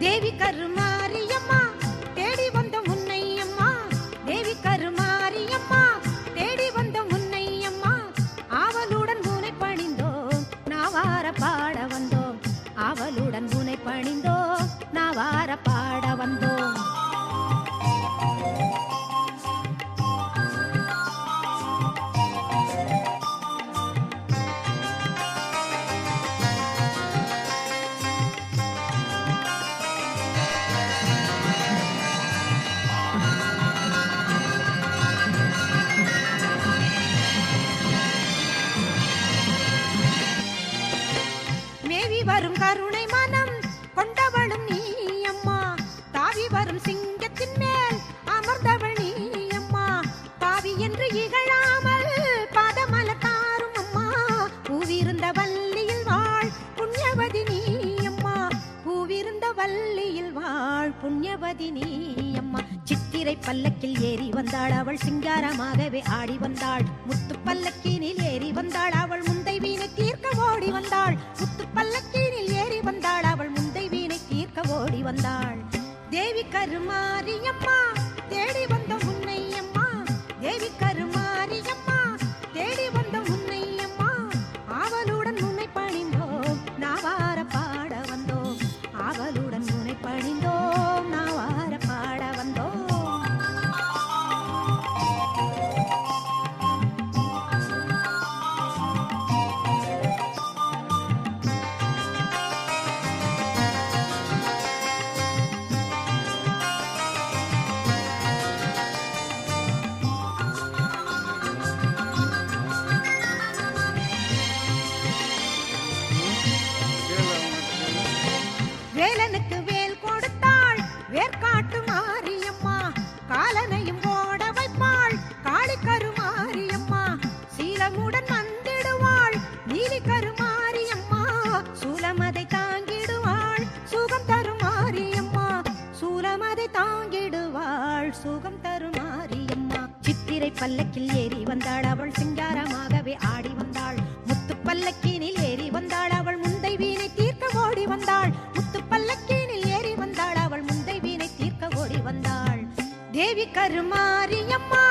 தேவி கருமாரியம்மா தேடி வந்த முன்னையம்மா, தேவி கருமாரியம்மா தேடி வந்த முன்னையம்மா, ஆவலுடன் உனை பணிந்தோம் நாவார பாட வந்தோம், ஆவலுடன் உனை பணிந்தோம் நாவார பாட வந்தோம். மேவி வரும் கருணை மனம் கொண்டவளும் நீ அம்மா, தாவி வரும் சிங்கத்தின் மேல் அமர்ந்தவள் நீ அம்மா, பாவி என்று இகழாமல் பாதமல தாரும் அம்மா, பூவிருந்த வள்ளியில் வாழ் புண்ணியவதி நீ அம்மா, பூவிருந்த வள்ளியில் வாழ் புண்ணியவதி நீ அம்மா. சித்திரை பல்லக்கில் ஏறி வந்தாள் அவள் சிங்காரமாகவே ஆடி வந்தாள், முத்து பல்லக்கினில் ஏறி வந்தாள் அவள் முந்தை வீணை தீர்க்க ஓடி வந்தாள், முத்து பல்லக்கினில் ஏறி வந்தாள் அவள் முந்தை வீணை தீர்க்க ஓடி வந்தாள். தேவி கருமாரியம்மா தேடி வந்த முன்னையம்மா, தேவி கருமாரியம்மா தேடி வந்த முன்னையம்மா, ஆவலுடன் உன்னை பணிந்தோம் நாவார பாட வந்தோம், ஆவலுடன் உன்னை பணிந்தோம் நாவார பாட வந்தோம். வேலனுக்கு வேல் கொடுத்தாள் வேர்காட்டு மாரியம்மா, காலனையும் ஓட வைப்பாள் காளி கருமாரியம்மா, சீலமுடன் வந்திடுவாள் நீலி கருமாரியம்மா, சூலமதை தாங்கிடுவாள் சுகம் தருமாரியம்மா, சூலமதை தாங்கிடுவாள் சுகம் தருமாரியம்மா. சித்திரை பல்லக்கில் ஏறி வந்தாள் அவள் சிங்காரமாகவே ஆடி வந்தாள், முத்து பல்லக்கினில் ஏறி வந்தாள் அவள் முந்தை வீணை தீர்க்க ஓடி வந்தாள், முத்து பல்லக்கினில் ஏறி வந்தாள் அவள் முந்தை வீணை தீர்க்க ஓடி வந்தாள். தேவி கருமாரியம்மா